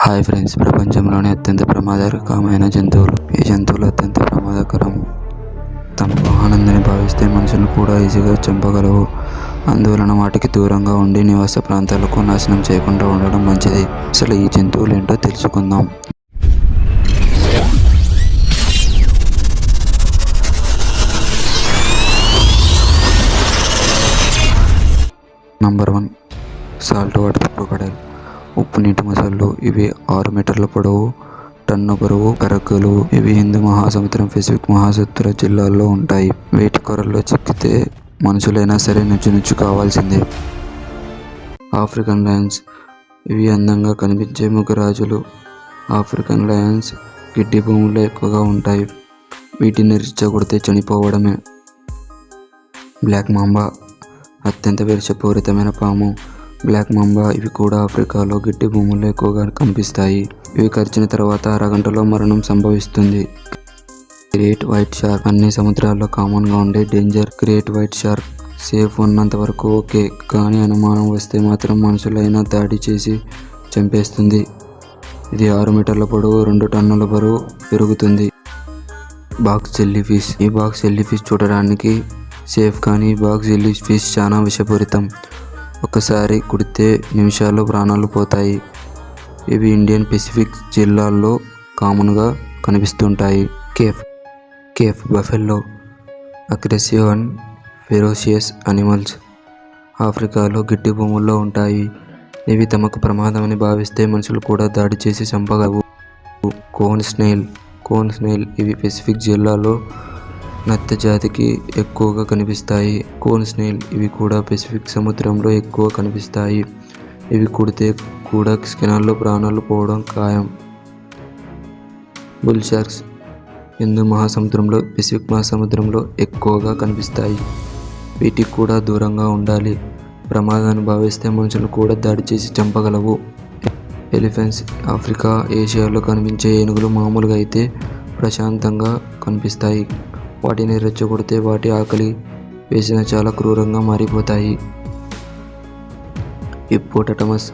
Hi friends, ప్రపంచంలోనే అత్యంత ప్రమాదకరమైన జంతువులు. ఈ జంతువులు అత్యంత ప్రమాదకరం. తమకు ఆనందాన్ని భావిస్తే మనుషులను కూడా ఈజీగా చంపగలవు. అందువలన వాటికి దూరంగా ఉండి నివాస ప్రాంతాలకు నాశనం చేయకుండా ఉండడం మంచిది. అసలు ఈ జంతువులు ఏంటో తెలుసుకుందాం. Number 1, salt water crocodile. ఉప్పు నీటి మొసళ్ళు. ఇవి 6 మీటర్ల పొడవు, టన్ను బరువు కరగలు. ఇవి హిందూ మహాసముద్రం, పసిఫిక్ మహాసముద్ర జిల్లాల్లో ఉంటాయి. వీటి కొరల్లో చిక్కితే మనుషులైనా సరే నుజ్జు కావాల్సిందే. African Lions. ఇవి అందంగా కనిపించే మృగరాజులు. ఆఫ్రికన్ లయన్స్ గిడ్డి భూముల్లో ఎక్కువగా ఉంటాయి. వీటిని రెచ్చగొడితే చనిపోవడమే. Black mamba. అత్యంత విషపూరితమైన పాము బ్లాక్ మాంబా. ఇవి కూడా ఆఫ్రికాలో గిడ్డి భూముల్లో ఎక్కువగా కనిపిస్తాయి. ఇవి కరిచిన తర్వాత అరగంటలో మరణం సంభవిస్తుంది. Great white shark. అన్ని సముద్రాల్లో కామన్గా ఉండే danger great white shark. Safe ఉన్నంత వరకు ఓకే, కానీ అనుమానం వస్తే మాత్రం మనుషులైనా దాడి చేసి చంపేస్తుంది. ఇది 6 మీటర్ల పొడవు, 2 టన్నుల బరువు పెరుగుతుంది. Box jelly fish. ఈ బాక్స్ జెల్లీ ఫిష్ చూడడానికి సేఫ్, కానీ బాక్స్ జెల్లీ ఫిష్ చాలా విషపూరితం. ఒకసారి కుడితే నిమిషాల్లో ప్రాణాలు పోతాయి. ఇవి ఇండియన్ పసిఫిక్ జిల్లాల్లో కామన్గా కనిపిస్తుంటాయి. Cafe buffalo. Aggressive and ferocious animals. ఆఫ్రికాలో గిడ్డి భూముల్లో ఉంటాయి. ఇవి తమకు ప్రమాదమని భావిస్తే మనుషులు కూడా దాడి చేసి చంపగలవు. Cone snail. ఇవి పసిఫిక్ జిల్లాలో నత్త జాతికి ఎక్కువగా కనిపిస్తాయి. Cone snail. ఇవి కూడా పసిఫిక్ సముద్రంలో ఎక్కువ కనిపిస్తాయి. ఇవి కుడితే కూడా క్షణాల్లో ప్రాణాలు పోవడం ఖాయం. Bull sharks. హిందూ మహాసముద్రంలో, పసిఫిక్ మహాసముద్రంలో ఎక్కువగా కనిపిస్తాయి. వీటికి కూడా దూరంగా ఉండాలి. ప్రమాదాన్ని భావిస్తే మనుషులు కూడా దాడి చేసి చంపగలవు. ఎలిఫెంట్స్. ఆఫ్రికా, ఏషియాలో కనిపించే ఏనుగులు మామూలుగా అయితే ప్రశాంతంగా కనిపిస్తాయి. వాటిని రెచ్చగొడితే వాటి ఆకలి వేసిన చాలా క్రూరంగా మారిపోతాయి. హిప్పోటమస్.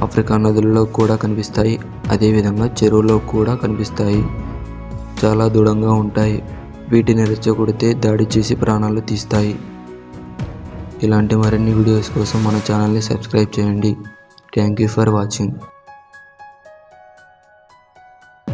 ఆఫ్రికా నదులలో కూడా కనిపిస్తాయి. అదేవిధంగా చెరువులో కూడా కనిపిస్తాయి. చాలా దృఢంగా ఉంటాయి. వీటిని రెచ్చగొడితే దాడి చేసి ప్రాణాలు తీస్తాయి. ఇలాంటి మరిన్ని వీడియోస్ కోసం మన ఛానల్ని సబ్స్క్రైబ్ చేయండి. Thank you for watching.